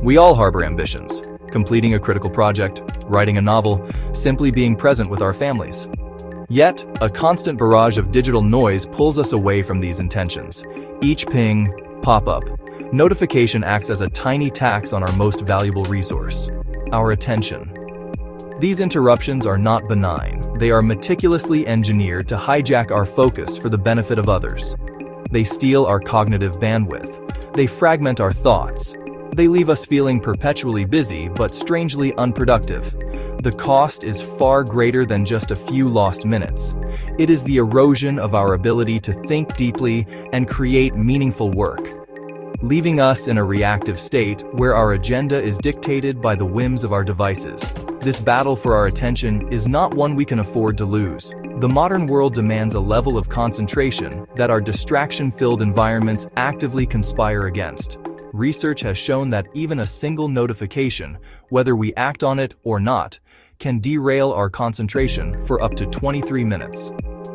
We all harbor ambitions, completing a critical project, writing a novel, simply being present with our families. Yet, a constant barrage of digital noise pulls us away from these intentions. Each ping, pop-up, notification acts as a tiny tax on our most valuable resource, our attention. These interruptions are not benign. They are meticulously engineered to hijack our focus for the benefit of others. They steal our cognitive bandwidth. They fragment our thoughts. They leave us feeling perpetually busy but strangely unproductive. The cost is far greater than just a few lost minutes. It is the erosion of our ability to think deeply and create meaningful work, leaving us in a reactive state where our agenda is dictated by the whims of our devices. This battle for our attention is not one we can afford to lose. The modern world demands a level of concentration that our distraction-filled environments actively conspire against. Research has shown that even a single notification, whether we act on it or not, can derail our concentration for up to 23 minutes.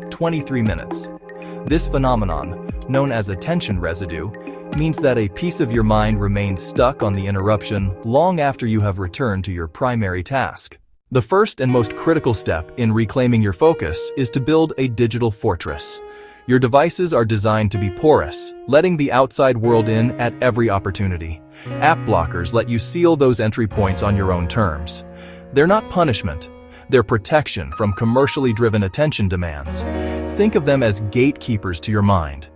23 minutes. This phenomenon, known as attention residue, means that a piece of your mind remains stuck on the interruption long after you have returned to your primary task. The first and most critical step in reclaiming your focus is to build a digital fortress. Your devices are designed to be porous, letting the outside world in at every opportunity. App blockers let you seal those entry points on your own terms. They're not punishment. They're protection from commercially driven attention demands. Think of them as gatekeepers to your mind.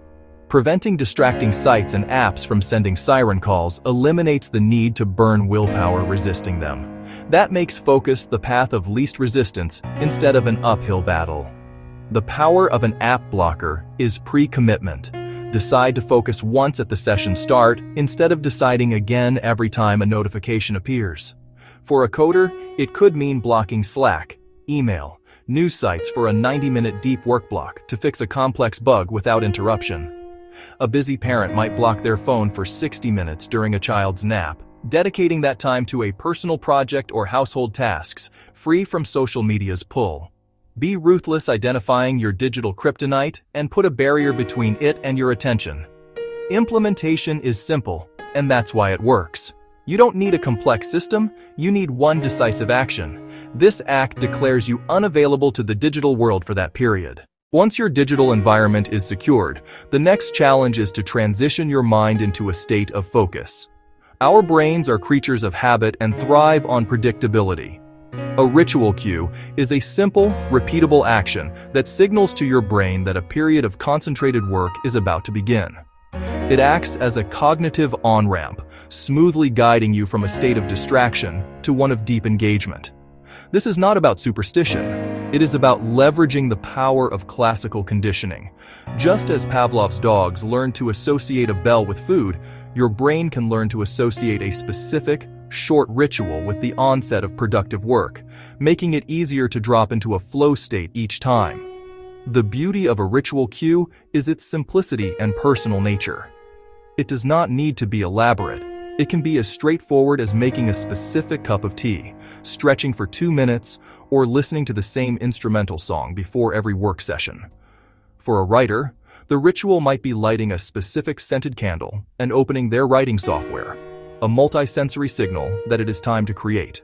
Preventing distracting sites and apps from sending siren calls eliminates the need to burn willpower resisting them. That makes focus the path of least resistance instead of an uphill battle. The power of an app blocker is pre-commitment. Decide to focus once at the session start instead of deciding again every time a notification appears. For a coder, it could mean blocking Slack, email, news sites for a 90-minute deep work block to fix a complex bug without interruption. A busy parent might block their phone for 60 minutes during a child's nap, dedicating that time to a personal project or household tasks, free from social media's pull. Be ruthless identifying your digital kryptonite and put a barrier between it and your attention. Implementation is simple, and that's why it works. You don't need a complex system, you need one decisive action. This act declares you unavailable to the digital world for that period. Once your digital environment is secured, the next challenge is to transition your mind into a state of focus. Our brains are creatures of habit and thrive on predictability. A ritual cue is a simple, repeatable action that signals to your brain that a period of concentrated work is about to begin. It acts as a cognitive on-ramp, smoothly guiding you from a state of distraction to one of deep engagement. This is not about superstition. It is about leveraging the power of classical conditioning. Just as Pavlov's dogs learned to associate a bell with food, your brain can learn to associate a specific, short ritual with the onset of productive work, making it easier to drop into a flow state each time. The beauty of a ritual cue is its simplicity and personal nature. It does not need to be elaborate. It can be as straightforward as making a specific cup of tea, stretching for 2 minutes, or listening to the same instrumental song before every work session. For a writer, the ritual might be lighting a specific scented candle and opening their writing software, a multi-sensory signal that it is time to create.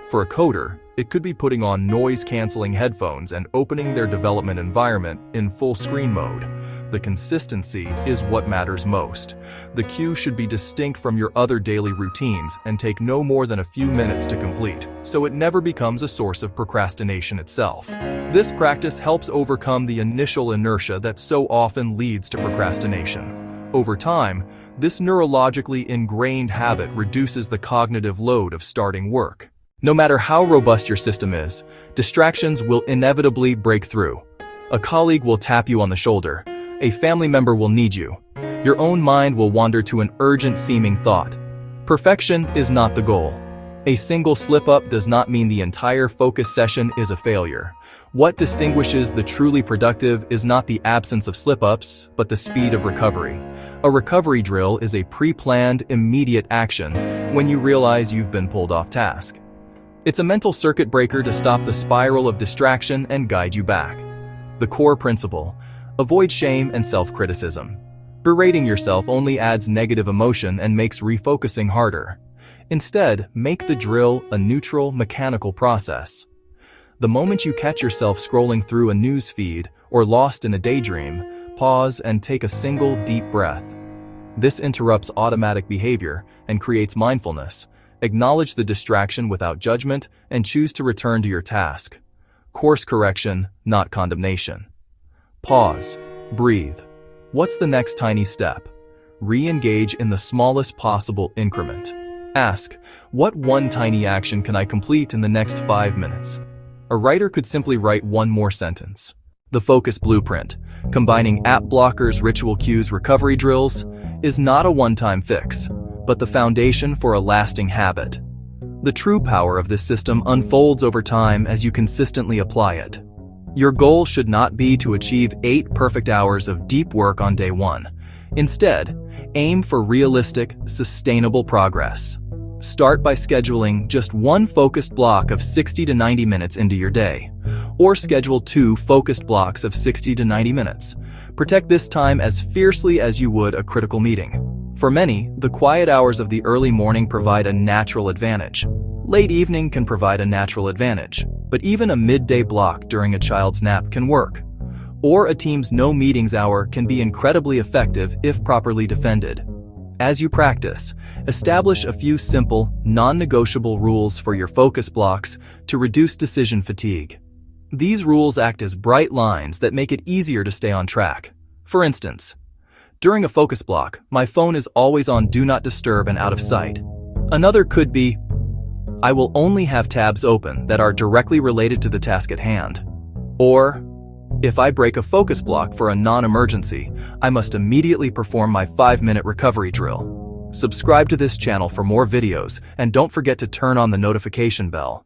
For a coder, it could be putting on noise-canceling headphones and opening their development environment in full screen mode. The consistency is what matters most. The cue should be distinct from your other daily routines and take no more than a few minutes to complete, so it never becomes a source of procrastination itself. This practice helps overcome the initial inertia that so often leads to procrastination. Over time, this neurologically ingrained habit reduces the cognitive load of starting work. No matter how robust your system is, distractions will inevitably break through. A colleague will tap you on the shoulder. A family member will need you. Your own mind will wander to an urgent-seeming thought. Perfection is not the goal. A single slip-up does not mean the entire focus session is a failure. What distinguishes the truly productive is not the absence of slip-ups, but the speed of recovery. A recovery drill is a pre-planned, immediate action when you realize you've been pulled off task. It's a mental circuit breaker to stop the spiral of distraction and guide you back. The core principle: avoid shame and self-criticism. Berating yourself only adds negative emotion and makes refocusing harder. Instead, make the drill a neutral, mechanical process. The moment you catch yourself scrolling through a news feed or lost in a daydream, pause and take a single deep breath. This interrupts automatic behavior and creates mindfulness. Acknowledge the distraction without judgment and choose to return to your task. Course correction, not condemnation. Pause. Breathe. What's the next tiny step? Re-engage in the smallest possible increment. Ask, what one tiny action can I complete in the next 5 minutes? A writer could simply write one more sentence. The focus blueprint, combining app blockers, ritual cues, recovery drills, is not a one-time fix, but the foundation for a lasting habit. The true power of this system unfolds over time as you consistently apply it. Your goal should not be to achieve 8 perfect hours of deep work on day 1. Instead, aim for realistic, sustainable progress. Start by scheduling just one focused block of 60 to 90 minutes into your day, or schedule 2 focused blocks of 60 to 90 minutes. Protect this time as fiercely as you would a critical meeting. For many, the quiet hours of the early morning provide a natural advantage. Late evening can provide a natural advantage, but even a midday block during a child's nap can work. Or a team's no meetings hour can be incredibly effective if properly defended. As you practice, establish a few simple, non-negotiable rules for your focus blocks to reduce decision fatigue. These rules act as bright lines that make it easier to stay on track. For instance, during a focus block, my phone is always on Do Not Disturb and out of sight. Another could be, I will only have tabs open that are directly related to the task at hand. Or, if I break a focus block for a non-emergency, I must immediately perform my 5-minute recovery drill. Subscribe to this channel for more videos and don't forget to turn on the notification bell.